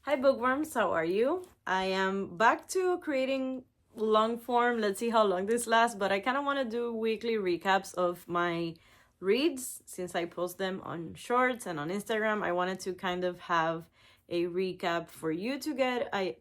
Hi bookworms, how are you? I am back to creating long form. Let's see how long this lasts, but I kind of want to do weekly recaps of my reads since I post them on shorts and on Instagram. I wanted to kind of have a recap for you to get. I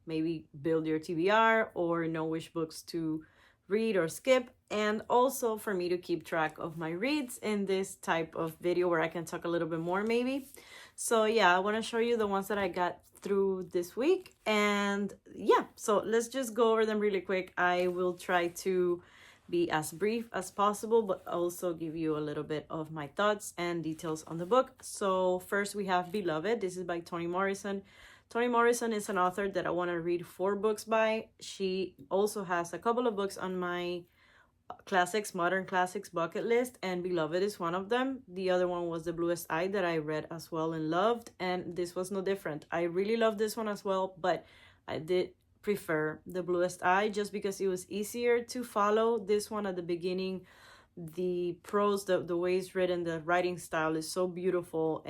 maybe build your TBR or know which books to read or skip, and also for me to keep track of my reads in this type of video where I can talk a little bit more maybe. So yeah, I want to show you the ones that I got through this week. And yeah, so let's just go over them really quick. I will try to be as brief as possible, but also give you a little bit of my thoughts and details on the book. So first we have Beloved. This is by Toni Morrison. Toni Morrison is an author that I want to read 4 books by. She also has a couple of books on my modern classics bucket list, and Beloved is one of them. The other one was The Bluest Eye that I read as well and loved, and this was no different. I really loved this one as well, but I did prefer The Bluest Eye just because it was easier to follow. This one at the beginning, the prose, the way it's written, the writing style is so beautiful,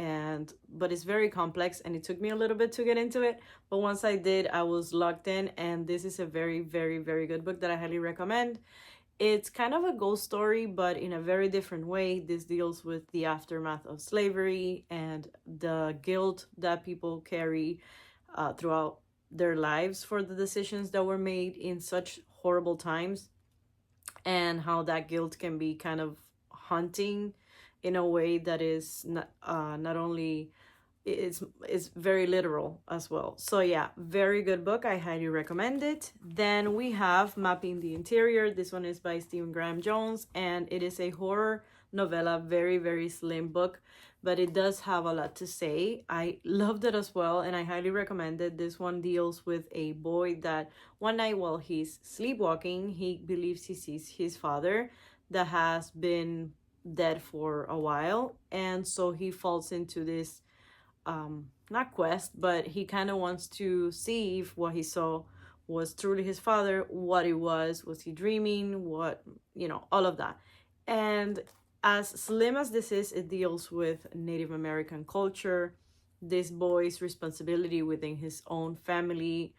but it's very complex, and it took me a little bit to get into it, but once I did, I was locked in, and this is a very, very, very good book that I highly recommend. It's kind of a ghost story, but in a very different way. This deals with the aftermath of slavery and the guilt that people carry throughout their lives for the decisions that were made in such horrible times, and how that guilt can be kind of haunting in a way that is not only it's very literal as well. So yeah, very good book. I highly recommend it. Then we have Mapping the Interior. This one is by Stephen Graham Jones, and it is a horror novella, very, very slim book, but it does have a lot to say. I loved it as well, and I highly recommend it. This one deals with a boy that one night while he's sleepwalking, he believes he sees his father that has been dead for a while, and so he falls into this not quest, but he kind of wants to see if what he saw was truly his father, what it was he dreaming, what, all of that. And as slim as this is, it deals with Native American culture, this boy's responsibility within his own family.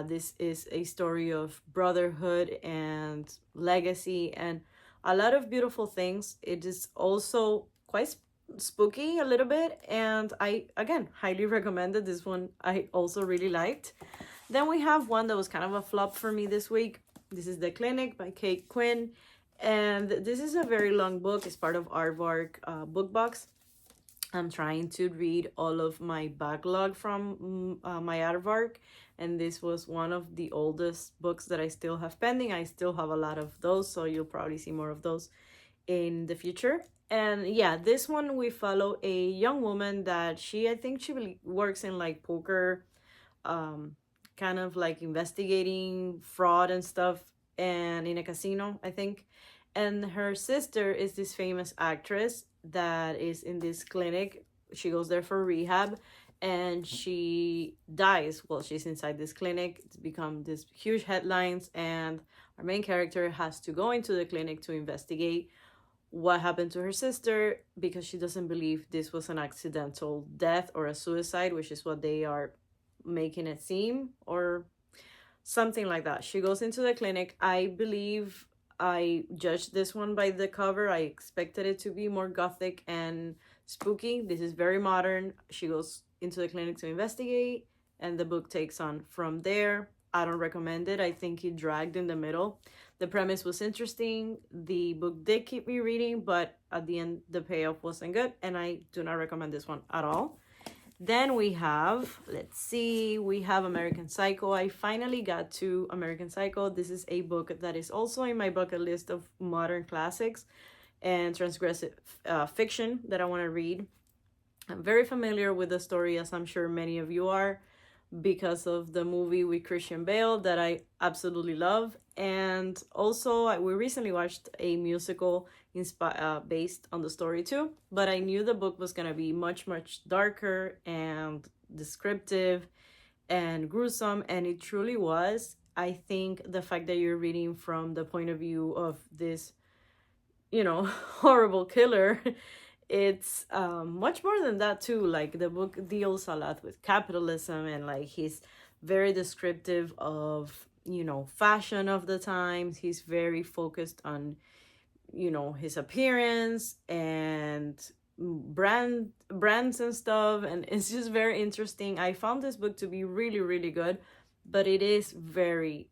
This is a story of brotherhood and legacy and a lot of beautiful things. It is also quite spooky a little bit, and I again highly recommended this one. I also really liked. Then we have one that was kind of a flop for me this week. This is The Clinic by Kate Quinn, and this is a very long book. It's part of Aardvark book box. I'm trying to read all of my backlog from my Aardvark, and this was one of the oldest books that I still have pending. I still have a lot of those, so you'll probably see more of those in the future. And yeah, this one we follow a young woman that I think she really works in like poker, kind of like investigating fraud and stuff, and in a casino, I think. And her sister is this famous actress that is in this clinic. She goes there for rehab, and she dies while she's inside this clinic. It's become this huge headlines, and our main character has to go into the clinic to investigate what happened to her sister, because she doesn't believe this was an accidental death or a suicide, which is what they are making it seem, or something like that. She goes into the clinic. I believe I judged this one by the cover. I expected it to be more gothic and spooky. This is very modern. She goes into the clinic to investigate, and the book takes on from there. I don't recommend it. I think it dragged in the middle. The premise was interesting. The book did keep me reading, but at the end, the payoff wasn't good, and I do not recommend this one at all. Then we have, we have American Psycho. I finally got to American Psycho. This is a book that is also in my bucket list of modern classics and transgressive fiction that I want to read. I'm very familiar with the story, as I'm sure many of you are, because of the movie with Christian Bale that I absolutely love. And also, we recently watched a musical based on the story too, but I knew the book was going to be much, much darker and descriptive and gruesome, and it truly was. I think the fact that you're reading from the point of view of this, horrible killer it's much more than that too. Like the book deals a lot with capitalism, and like he's very descriptive of, you know, fashion of the times. He's very focused on, you know, his appearance and brands and stuff, and it's just very interesting. I found this book to be really really good, but it is very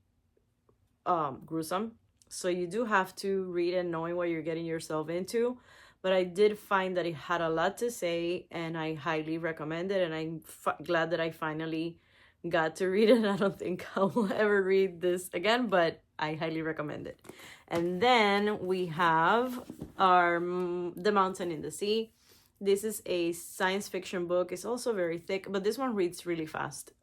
gruesome, so you do have to read it knowing what you're getting yourself into. But I did find that it had a lot to say, and I highly recommend it, and I'm glad that I finally got to read it. I don't think I will ever read this again, but I highly recommend it. And then we have our The Mountain in the Sea. This is a science fiction book. It's also very thick, but this one reads really fast.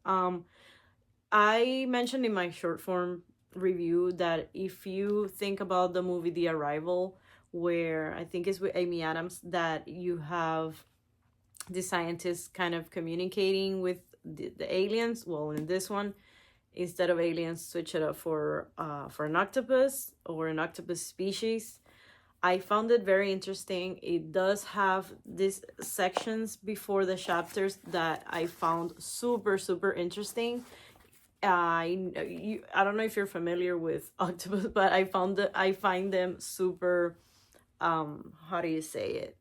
I mentioned in my short form review that if you think about the movie The Arrival, where I think it's with Amy Adams, that you have the scientists kind of communicating with the aliens. Well, in this one, instead of aliens, switch it up for an octopus or an octopus species. I found it very interesting. It does have these sections before the chapters that I found super super interesting. I don't know if you're familiar with octopus, but I find them super how do you say it?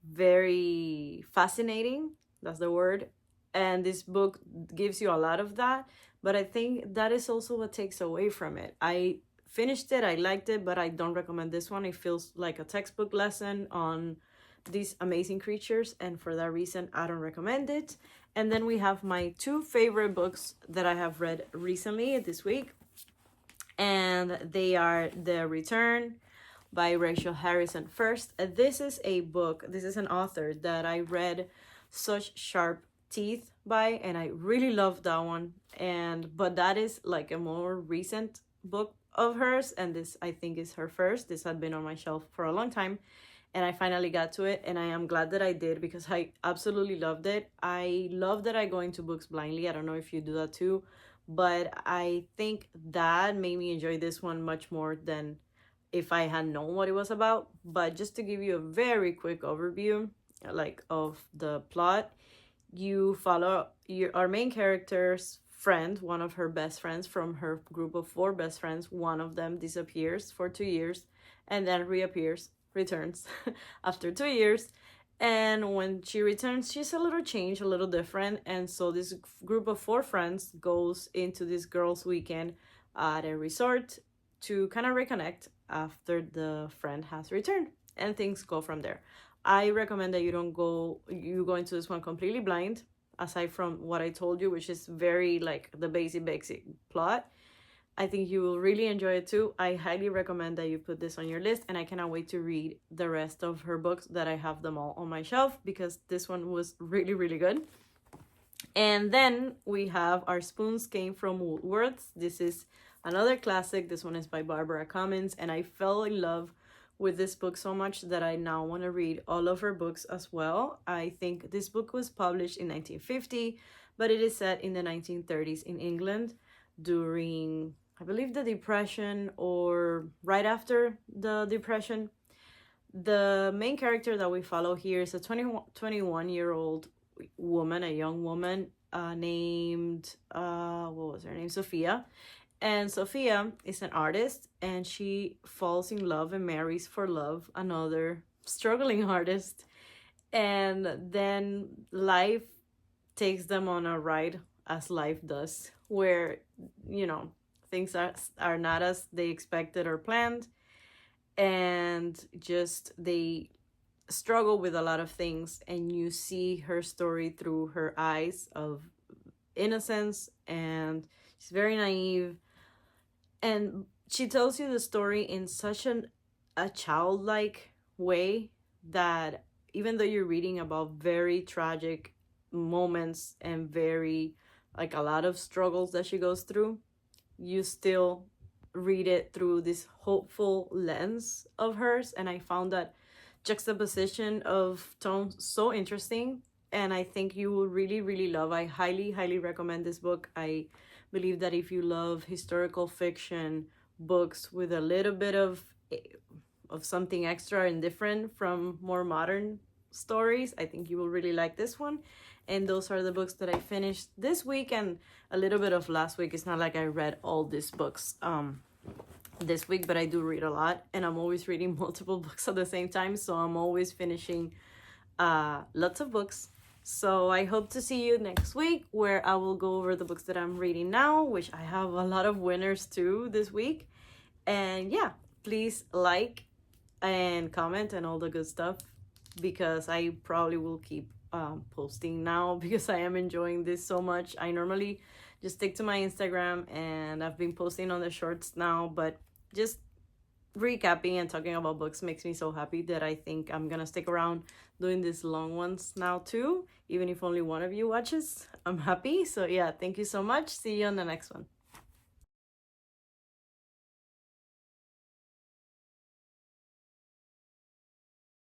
Very fascinating. That's the word. And this book gives you a lot of that, but I think that is also what takes away from it. I finished it, I liked it, but I don't recommend this one. It feels like a textbook lesson on these amazing creatures, and for that reason I don't recommend it. And then we have my two favorite books that I have read recently this week, and they are The Return by Rachel Harrison. First, this is a book, this is an author that I read Such Sharp Teeth by, and I really love that one. But that is like a more recent book of hers, and this I think is her first. This had been on my shelf for a long time, and I finally got to it, and I am glad that I did because I absolutely loved it. I love that I go into books blindly. I don't know if you do that too, but I think that made me enjoy this one much more than if I had known what it was about. But just to give you a very quick overview, like of the plot, you follow our main character's friend, one of her best friends from her group of 4 best friends. One of them disappears for 2 years and then returns after 2 years. And when she returns, she's a little changed, a little different. And so this group of 4 friends goes into this girls' weekend at a resort to kind of reconnect after the friend has returned, and things go from there. I recommend that you go into this one completely blind, aside from what I told you, which is very like the basic plot. I think you will really enjoy it too. I highly recommend that you put this on your list, and I cannot wait to read the rest of her books that I have them all on my shelf, because this one was really really good. And then we have Our Spoons Came from Woolworths. This is another classic. This one is by Barbara Cummins, and I fell in love with this book so much that I now want to read all of her books as well. I think this book was published in 1950, but it is set in the 1930s in England during, I believe, the Depression or right after the Depression. The main character that we follow here is a 21-year-old woman, a young woman named, what was her name? Sophia. And Sophia is an artist, and she falls in love and marries for love another struggling artist. And then life takes them on a ride, as life does, where, you know, things are not as they expected or planned. And just they struggle with a lot of things, and you see her story through her eyes of innocence, and she's very naive, and she tells you the story in such a childlike way that even though you're reading about very tragic moments and very like a lot of struggles that she goes through, you still read it through this hopeful lens of hers. And I found that juxtaposition of tones so interesting, and I think you will really really love. I highly recommend this book. I believe that if you love historical fiction books with a little bit of something extra and different from more modern stories. I think you will really like this one. And those are the books that I finished this week and a little bit of last week. It's not like I read all these books this week, but I do read a lot, and I'm always reading multiple books at the same time, so I'm always finishing lots of books. So I hope to see you next week, where I will go over the books that I'm reading now, which I have a lot of winners too this week. And yeah, please like and comment and all the good stuff, because I probably will keep posting now because I am enjoying this so much. I normally just stick to my Instagram, and I've been posting on the shorts now, but just recapping and talking about books makes me so happy that I think I'm gonna stick around doing these long ones now too. Even if only one of you watches, I'm happy. So yeah, thank you so much. See you on the next one.